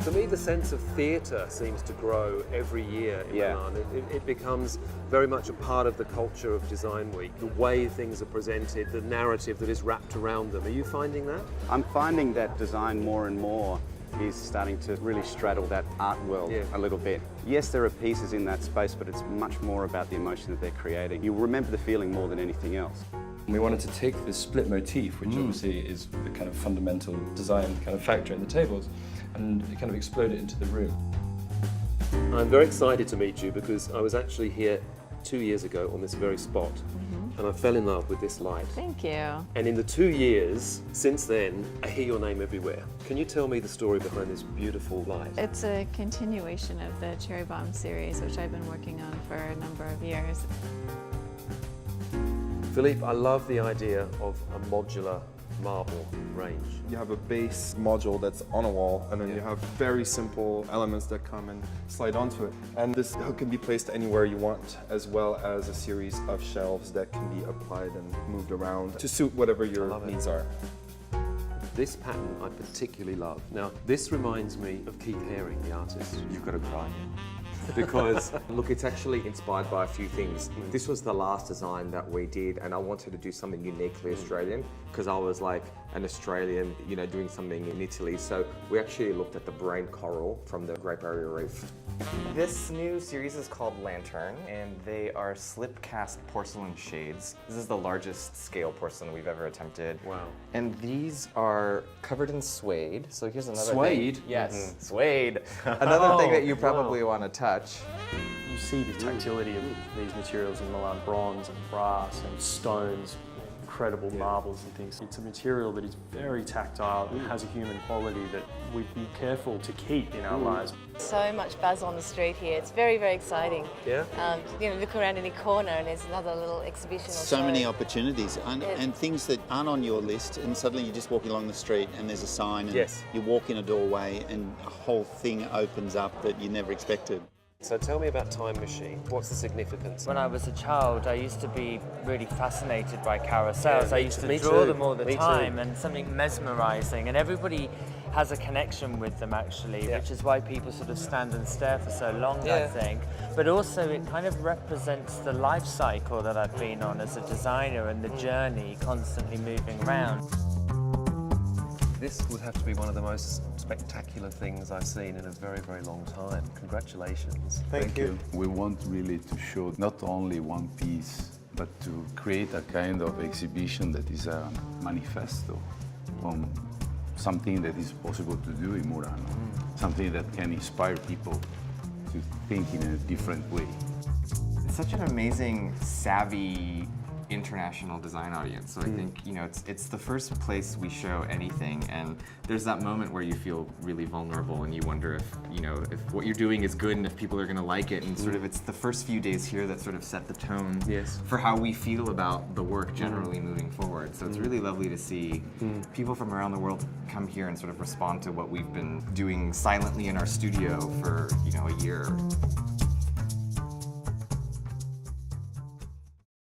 For me, the sense of theatre seems to grow every year in Milan. It becomes very much a part of the culture of Design Week, the way things are presented, the narrative that is wrapped around them. Are you finding that? I'm finding that design more and more is starting to really straddle that art world a little bit. Yes, there are pieces in that space, but it's much more about the emotion that they're creating. You remember the feeling more than anything else. We wanted to take this split motif, which obviously is the kind of fundamental design kind of factor in the tables, and kind of explode it into the room. I'm very excited to meet you because I was actually here 2 years ago on this very spot. And I fell in love with this light. Thank you. And in the 2 years since then, I hear your name everywhere. Can you tell me the story behind this beautiful light? It's a continuation of the Cherry Bomb series, which I've been working on for a number of years. Philippe, I love the idea of a modular marble range. You have a base module that's on a wall, and then you have very simple elements that come and slide onto it. And this can be placed anywhere you want, as well as a series of shelves that can be applied and moved around to suit whatever your needs are. This pattern I particularly love. Now, this reminds me of Keith Haring, the artist. You've got to cry. Because, look, it's actually inspired by a few things. This was the last design that we did, and I wanted to do something uniquely Australian, because I was like an Australian, you know, doing something in Italy. So we actually looked at the brain coral from the Great Barrier Reef. This new series is called Lantern, and they are slip cast porcelain shades. This is the largest scale porcelain we've ever attempted. Wow. And these are covered in suede. So here's another Suede? thing. Yes, suede. Another thing that you probably want to touch. You see the tactility of these materials in Milan, bronze and brass and stones, incredible marbles and things. It's a material that is very tactile and has a human quality that we'd be careful to keep in our lives. So much buzz on the street here. It's very, very exciting. Yeah? You know, look around any corner and there's another little exhibition or so many opportunities and things that aren't on your list, and suddenly you're just walking along the street and there's a sign and you walk in a doorway and a whole thing opens up that you never expected. So tell me about Time Machine. What's the significance? When I was a child, I used to be really fascinated by carousels. Yeah, I used to draw them all the time, and something mesmerizing. And everybody has a connection with them, actually, which is why people sort of stand and stare for so long, I think. But also, it kind of represents the life cycle that I've been on as a designer and the journey constantly moving around. This would have to be one of the most spectacular things I've seen in a very, very long time. Congratulations. Thank you. We want really to show not only one piece, but to create a kind of exhibition that is a manifesto on something that is possible to do in Murano, something that can inspire people to think in a different way. It's such an amazing, savvy, international design audience. So I think, you know, it's the first place we show anything, and there's that moment where you feel really vulnerable and you wonder if, you know, if what you're doing is good and if people are going to like it, and sort of it's the first few days here that sort of set the tone for how we feel about the work generally moving forward. So it's really lovely to see people from around the world come here and sort of respond to what we've been doing silently in our studio for, you know, a year.